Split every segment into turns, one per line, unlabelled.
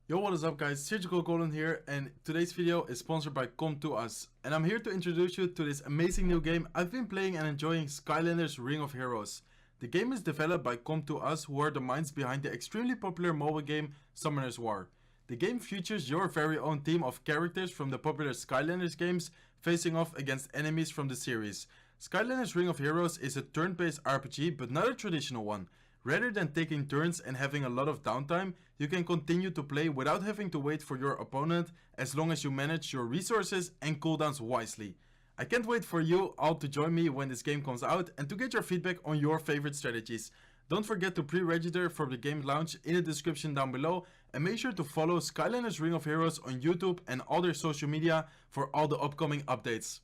Yo, what is up guys, Surgical Goblin here, and today's video is sponsored by Come To Us. And I'm here to introduce you to this amazing new game I've been playing and enjoying, Skylanders Ring of Heroes. The game is developed by Come To Us, who are the minds behind the extremely popular mobile game Summoner's War. The game features your very own team of characters from the popular Skylanders games facing off against enemies from the series. Skylanders Ring of Heroes is a turn-based RPG, but not a traditional one. Rather than taking turns and having a lot of downtime, you can continue to play without having to wait for your opponent as long as you manage your resources and cooldowns wisely. I can't wait for you all to join me when this game comes out and to get your feedback on your favorite strategies. Don't forget to pre-register for the game launch in the description down below, and make sure to follow Skylanders Ring of Heroes on YouTube and all their social media for all the upcoming updates.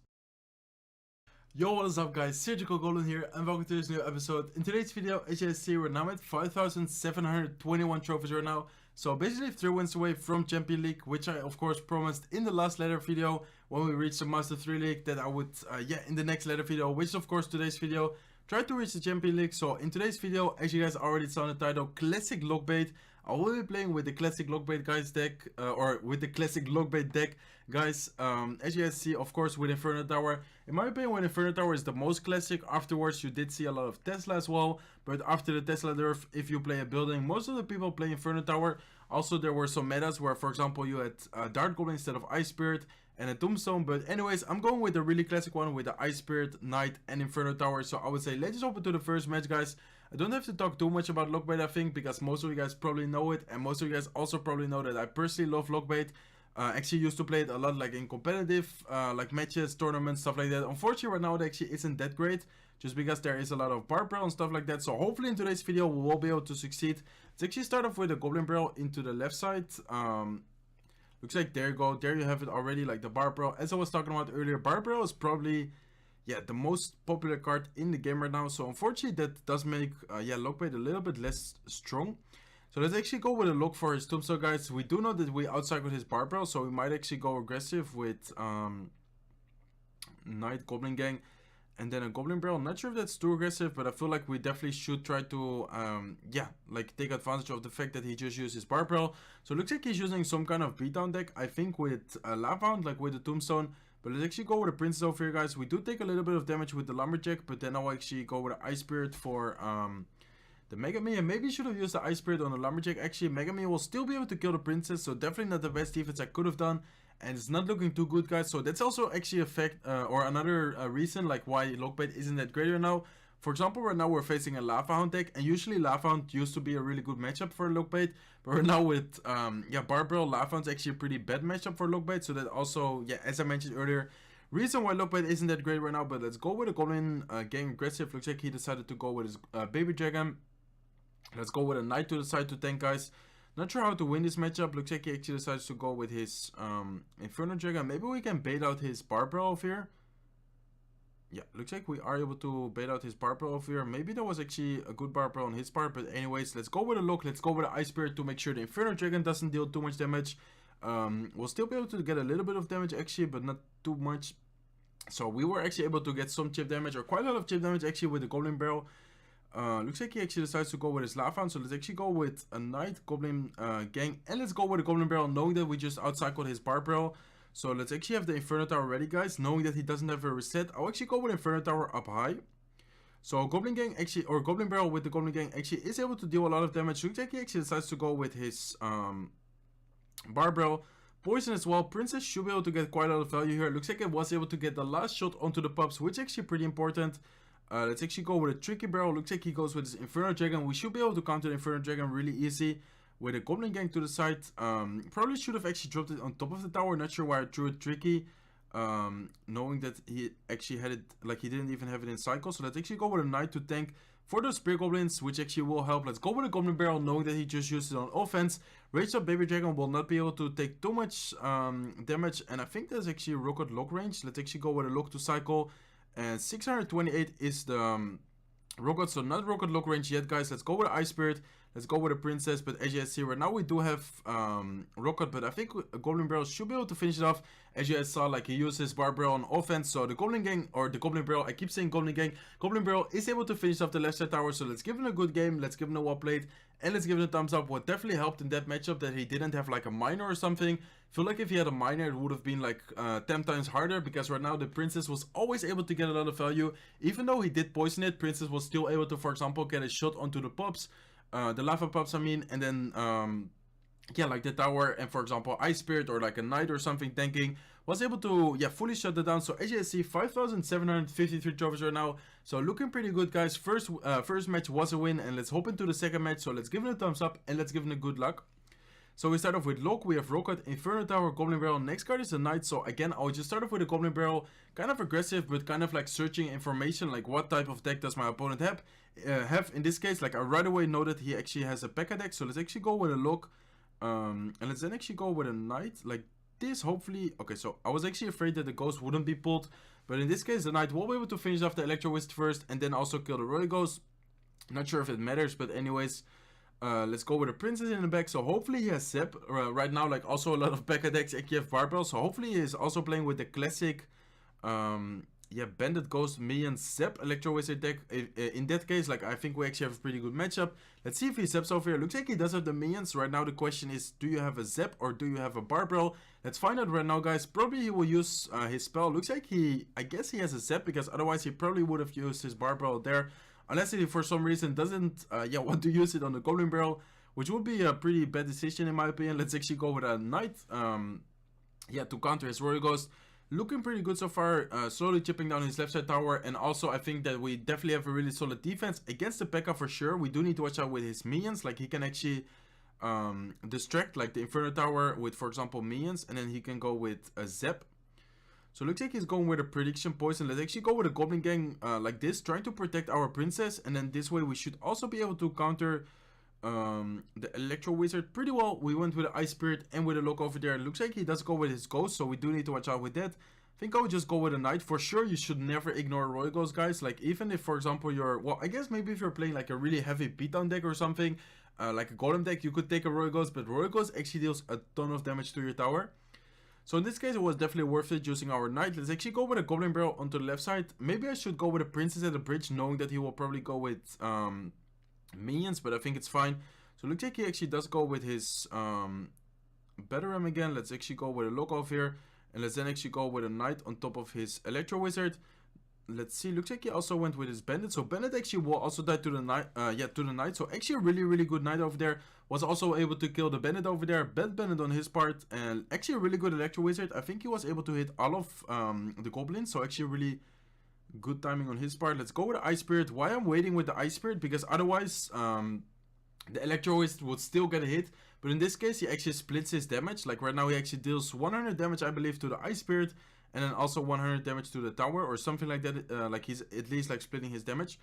Yo, what is up guys, Surgical Goblin here and welcome to this new episode. In today's video, as you can see, we're now at 5,721 trophies right now. So basically 3 wins away from Champion League, which I of course promised in the last ladder video when we reached the Master 3 League that I would, in the next ladder video, which is of course today's video, try to reach the Champion League. So in today's video, as you guys already saw in the title, Classic Lockbait, I will be playing with the Classic Lockbait guys deck, or with the Classic Lockbait deck guys. As you guys see, of course, with Inferno Tower. In my opinion, when Inferno Tower is the most classic. Afterwards, you did see a lot of Tesla as well, but after the Tesla nerf, if you play a building, most of the people play Inferno Tower. Also, there were some metas where, for example, you had Dart Goblin instead of Ice Spirit and a Tombstone. But anyways, I'm going with the really classic one with the Ice Spirit, Knight, and Inferno Tower. So I would say let's just hop into the first match, guys. I don't have to talk too much about Lockbait, I think, because most of you guys probably know it, and most of you guys also probably know that I personally love Lockbait. Actually used to play it a lot, like in competitive like matches, tournaments, stuff like that. Unfortunately right now it actually isn't that great, just because there is a lot of bar barrel and stuff like that. So hopefully in today's video we will be able to succeed. Let's actually start off with the Goblin Barrel into the left side. Looks like there you go, there you have it already, like the bar barrel. As I was talking about earlier, bar barrel is probably the most popular card in the game right now. So unfortunately that does make Lockbait a little bit less strong. So let's actually go with a look for his Tombstone, guys. We do know that we outcycled his bar barrel, so we might actually go aggressive with Knight Goblin Gang and then a Goblin Barrel. Not sure if that's too aggressive, but I feel like we definitely should try to like take advantage of the fact that he just used his bar barrel. So it looks like he's using some kind of beatdown deck, I think, with a Lava Hound, like with the Tombstone. But let's actually go with a Princess over here, guys. We do take a little bit of damage with the Lumberjack, but then I'll actually go with an Ice Spirit for the Mega Me. And maybe should have used the Ice Spirit on the Lumberjack. Actually, Mega Me will still be able to kill the Princess, so definitely not the best defense I could have done. And it's not looking too good, guys. So that's also actually a fact, or another reason like why Lockbait isn't that great right now. For example, right now we're facing a Lava Hound deck, and usually Lava Hound used to be a really good matchup for Lockbait. But right now with Bar Barrel, Lava Hound's actually a pretty bad matchup for Lockbait. So that also, as I mentioned earlier, reason why Lockbait isn't that great right now. But let's go with a Goblin Gang aggressive. Looks like he decided to go with his Baby Dragon. Let's go with a Knight to the side to tank, guys. Not sure how to win this matchup. Looks like he actually decides to go with his Inferno Dragon. Maybe we can bait out his Bar Barrel over here. Yeah, looks like we are able to bait out his bar barrel over here. Maybe that was actually a good bar barrel on his part. But anyways, let's go with a look. Let's go with the Ice Spirit to make sure the Inferno Dragon doesn't deal too much damage. We'll still be able to get a little bit of damage actually, but not too much. So we were actually able to get some chip damage, or quite a lot of chip damage actually, with the Goblin Barrel. Looks like he actually decides to go with his Lava Hound. So let's actually go with a Knight Goblin Gang. And let's go with a Goblin Barrel, knowing that we just outcycled his bar barrel. So let's actually have the Inferno Tower ready, guys. Knowing that he doesn't have a reset, I'll actually go with Inferno Tower up high. So Goblin Gang actually, or Goblin Barrel with the Goblin Gang actually is able to deal a lot of damage. Looks like he actually decides to go with his bar barrel. Poison as well. Princess should be able to get quite a lot of value here. Looks like it was able to get the last shot onto the pups, which is actually pretty important. Let's actually go with a Tricky Barrel. Looks like he goes with his Inferno Dragon. We should be able to counter the Inferno Dragon really easy with a Goblin Gang to the side. Probably should have actually dropped it on top of the tower. Not sure why I threw it Tricky, knowing that he actually had it, like he didn't even have it in cycle. So let's actually go with a Knight to tank for those Spear Goblins, which actually will help. Let's go with a Goblin Barrel, knowing that he just used it on offense. Raised up Baby Dragon will not be able to take too much damage, and I think there's actually a Rocket Lock range. Let's actually go with a Lock to cycle, and 628 is the Rocket, so not Rocket Lock range yet, guys. Let's go with Ice Spirit. Let's go with a princess, but as you guys see right now we do have Rocket, but I think a Goblin Barrel should be able to finish it off. As you guys saw, like he uses Bar Barrel on offense, so the Goblin Gang, or the Goblin Barrel, I keep saying Goblin Gang, Goblin Barrel is able to finish off the left side tower, so let's give him a good game, let's give him a wall plate, and let's give him a thumbs up. What definitely helped in that matchup that he didn't have like a miner or something. I feel like if he had a miner it would have been like 10 times harder, because right now the princess was always able to get a lot of value. Even though he did poison it, princess was still able to, for example, get a shot onto the pops, the lava pops I mean, and then yeah, like the tower, and for example Ice Spirit or like a knight or something tanking was able to fully shut it down. So as you can see, 5,753 trophies right now, so looking pretty good, guys. First match was a win, and let's hop into the second match. So let's give it a thumbs up and let's give it a good luck. So we start off with Locke, we have Rocket, Inferno Tower, Goblin Barrel. Next card is a Knight. So again, I'll just start off with a Goblin Barrel, kind of aggressive, but kind of like searching information, like what type of deck does my opponent have. In this case, like I right away know that he actually has a P.E.K.K.A deck. So let's actually go with a Locke, and let's then actually go with a Knight, like this, hopefully. Okay, so I was actually afraid that the Ghost wouldn't be pulled, but in this case, the Knight will be able to finish off the Electro Wizard first, and then also kill the Royal Ghost. Not sure if it matters, but anyways. Let's go with a princess in the back. So hopefully he has Zep right now, like also a lot of P.E.K.K.A decks actually have Barbell. So hopefully he is also playing with the classic Bandit Ghost Minion Zep Electro Wizard deck. In that case, like I think we actually have a pretty good matchup. Let's see if he Zeps over here. Looks like he does have the minions. Right now the question is, do you have a Zep or do you have a Barbell? Let's find out right now, guys. Probably he will use his spell. Looks like I guess he has a Zep, because otherwise he probably would have used his Barbell there. Unless he for some reason doesn't want to use it on the Goblin Barrel, which would be a pretty bad decision in my opinion. Let's actually go with a Knight, to counter his Royal Ghost. Looking pretty good so far, slowly chipping down his left side tower. And also I think that we definitely have a really solid defense against the P.E.K.K.A for sure. We do need to watch out with his minions, like he can actually distract like the Inferno Tower with, for example, minions, and then he can go with a Zep. So it looks like he's going with a prediction poison. Let's actually go with a Goblin Gang like this, trying to protect our princess, and then this way we should also be able to counter the Electro Wizard pretty well. We went with the Ice Spirit and with a Lock over there. It looks like he does go with his Ghost, so we do need to watch out with that. I think I would just go with a Knight. For sure, you should never ignore Royal Ghost, guys. Like even if, for example, you're, well, I guess maybe if you're playing like a really heavy beatdown deck or something, like a Golem deck, you could take a Royal Ghost, but Royal Ghost actually deals a ton of damage to your tower. So in this case, it was definitely worth it using our Knight. Let's actually go with a Goblin Barrel onto the left side. Maybe I should go with a Princess at the bridge, knowing that he will probably go with minions, but I think it's fine. So it looks like he actually does go with his Batteram again. Let's actually go with a Lock off here. And let's then actually go with a Knight on top of his Electro Wizard. Let's see, looks like he also went with his Bandit. So Bandit actually will also die to the Knight. So actually a really good Knight over there. Was also able to kill the Bandit over there. Bad Bandit on his part. And actually a really good Electro Wizard. I think he was able to hit all of the Goblins. So actually really good timing on his part. Let's go with the Ice Spirit. Why I'm waiting with the Ice Spirit? Because otherwise the Electro Wizard would still get a hit. But in this case he actually splits his damage. Like right now he actually deals 100 damage I believe to the Ice Spirit. And then also 100 damage to the tower or something like that. Like he's at least like splitting his damage.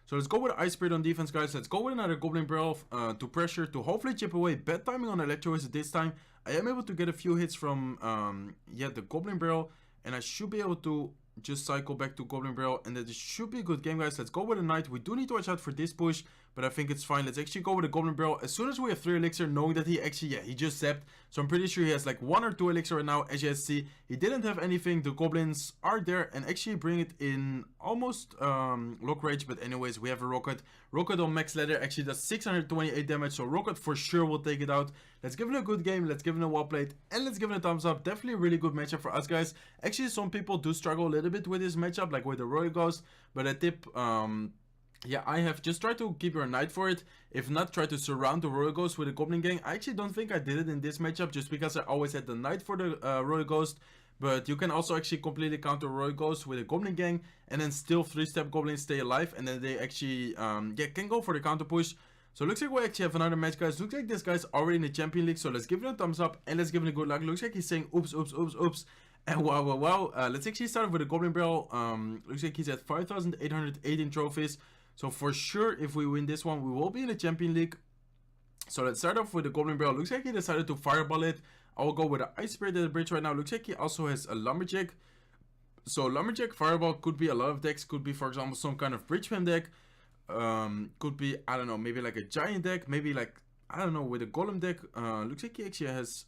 So let's go with Ice Spirit on defense, guys. Let's go with another Goblin Barrel to pressure to hopefully chip away. Bad timing on Electro Wizard this time. I am able to get a few hits from the Goblin Barrel. And I should be able to just cycle back to Goblin Barrel. And that should be a good game, guys. Let's go with a Knight. We do need to watch out for this push, but I think it's fine. Let's actually go with a Goblin Barrel. As soon as we have 3 elixir, knowing that he actually, he just zapped. So I'm pretty sure he has like 1 or 2 elixir right now. As you guys see, he didn't have anything. The goblins are there and actually bring it in almost lock rage. But anyways, we have a Rocket. Rocket on max ladder actually does 628 damage. So Rocket for sure will take it out. Let's give it a good game. Let's give it a wall plate. And let's give it a thumbs up. Definitely a really good matchup for us, guys. Actually, some people do struggle a little bit with this matchup, like with the Royal Ghost. But a tip, I have just tried to keep your Knight for it. If not, try to surround the Royal Ghost with a Goblin Gang. I actually don't think I did it in this matchup, just because I always had the Knight for the Royal Ghost. But you can also actually completely counter Royal Ghost with a Goblin Gang, and then still 3-step Goblins stay alive, and then they actually can go for the counter push. So it looks like we actually have another match, guys. Looks like this guy's already in the Champion League, so let's give it a thumbs up and let's give it a good luck. Looks like he's saying oops, oops, oops, oops. And wow. Let's actually start with a Goblin Barrel. Looks like he's at 5,818 trophies. So for sure, if we win this one, we will be in the Champion League. So let's start off with the Goblin Barrel. Looks like he decided to fireball it. I will go with the Ice Spirit at the bridge right now. Looks like he also has a Lumberjack. So Lumberjack, Fireball could be a lot of decks. Could be, for example, some kind of bridge spam deck. Could be, I don't know, maybe like a giant deck, maybe like, I don't know, with a golem deck. Looks like he actually has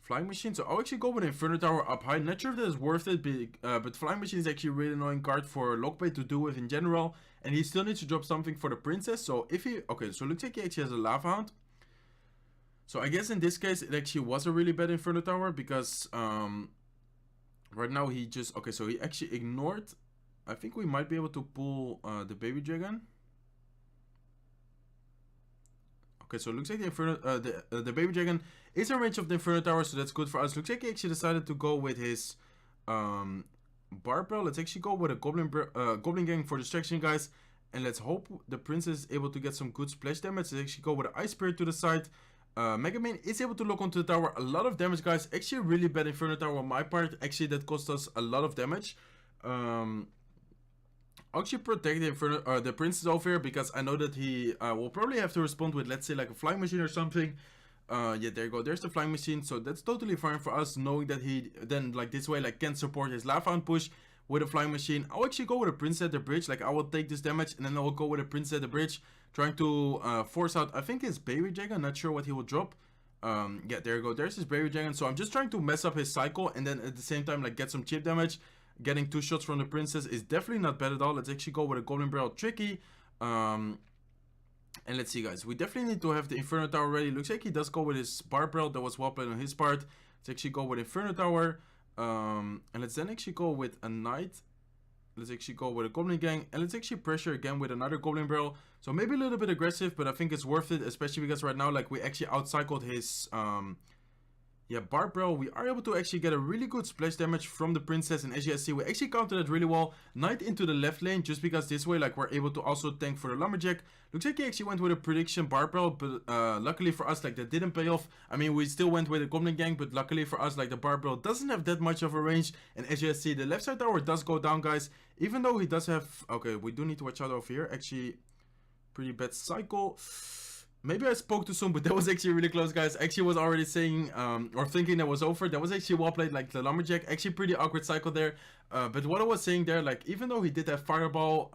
flying machine, so I'll actually go with Inferno Tower up high. Not sure if that is worth it, but flying machine is actually a really annoying card for Lockbait to do with in general, and he still needs to drop something for the princess. So if he, okay, so looks like he actually has a Lava Hound. So I guess in this case it actually was a really bad Inferno Tower, because right now he just, okay, so he actually ignored. I think we might be able to pull the baby dragon. Okay, so it looks like the Inferno, the baby dragon is in range of the Inferno Tower, so that's good for us. Looks like he actually decided to go with his barbell. Let's actually go with a goblin gang for distraction, guys, and let's hope the princess is able to get some good splash damage. Let's actually go with an ice spirit to the side. Mega Man is able to lock onto the tower. A lot of damage, guys. Actually a really bad Inferno Tower on my part. Actually that cost us a lot of damage. I'll actually protect the princess over here, because I know that he will probably have to respond with, let's say, like a flying machine or something. Yeah, there you go. There's the flying machine. So that's totally fine for us, knowing that he then, like, this way, like, can support his Lava Hound push with a flying machine. I'll actually go with a princess at the bridge. Like, I will take this damage, and then I will go with a princess at the bridge, trying to force out, I think, his baby dragon. Not sure what he will drop. Yeah, there you go. There's his baby dragon. So I'm just trying to mess up his cycle, and then at the same time, like, get some chip damage. Getting 2 shots from the princess is definitely not bad at all. Let's actually go with a Goblin Barrel Tricky. And let's see, guys. We definitely need to have the Inferno Tower ready. Looks like he does go with his Barb Barrel. That was well played on his part. Let's actually go with Inferno Tower. And let's then actually go with a Knight. Let's actually go with a Goblin Gang. And let's actually pressure again with another Goblin Barrel. So maybe a little bit aggressive, but I think it's worth it. Especially because right now, like, we actually outcycled his... yeah, Barb Barrel, we are able to actually get a really good splash damage from the princess, and as you guys see, we actually countered it really well. Knight into the left lane, just because this way, like, we're able to also tank for the lumberjack. Looks like he actually went with a prediction Barb Barrel, but luckily for us, like, that didn't pay off. I mean, we still went with a Goblin Gang, but luckily for us, like, the Barb Barrel doesn't have that much of a range, and as you guys see, the left side tower does go down, guys, even though he does have, okay, we do need to watch out over here. Actually, pretty bad cycle. Maybe I spoke too soon, but that was actually really close, guys. Actually was already saying, or thinking that was over. That was actually well played, like the lumberjack. Actually pretty awkward cycle there. But what I was saying there, like, even though he did have Fireball,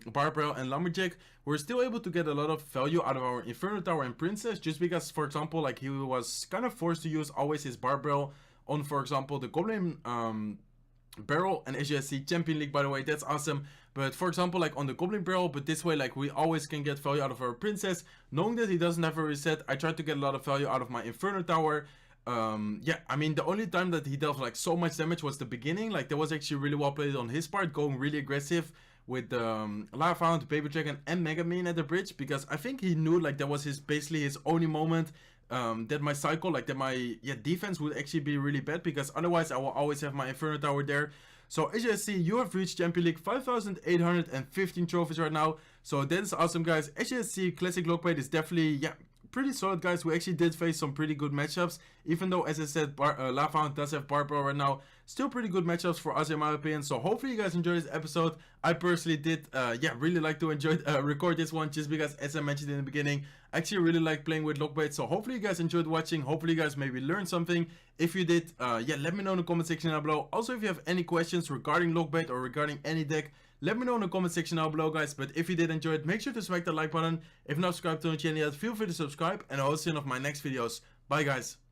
Barb Barrel, and lumberjack, we're still able to get a lot of value out of our Inferno Tower and Princess. Just because, for example, like, he was kind of forced to use always his Barb Barrel on, for example, the Goblin Barrel. And as you see, Champion League, by the way, that's awesome. But for example, like on the Goblin Barrel, but this way, like, we always can get value out of our princess. Knowing that he doesn't have a reset, I tried to get a lot of value out of my Inferno Tower. Yeah, I mean, the only time that he dealt like so much damage was the beginning. Like, that was actually really well played on his part, going really aggressive with Lava Hound, Baby Dragon, and Mega Man at the bridge, because I think he knew, like, that was basically his only moment. That my cycle, like, that my defense would actually be really bad, because otherwise I will always have my Inferno Tower there. So as you guys see, you have reached Champion League 5,815 trophies right now. So that is awesome, guys. As you guys see, Classic Lockbait is definitely, pretty solid, guys. We actually did face some pretty good matchups, even though, as I said, Lava Hound does have Barbaro right now. Still pretty good matchups for us, in my opinion. So hopefully you guys enjoyed this episode. I personally did, really like to record this one, just because, as I mentioned in the beginning, I actually really like playing with Lockbait. So hopefully you guys enjoyed watching. Hopefully you guys maybe learned something. If you did, let me know in the comment section down below. Also, if you have any questions regarding Lockbait or regarding any deck, let me know in the comment section down below, guys. But if you did enjoy it, make sure to smack that like button. If not subscribed to the channel yet, feel free to subscribe, and I'll see you in my next videos. Bye, guys.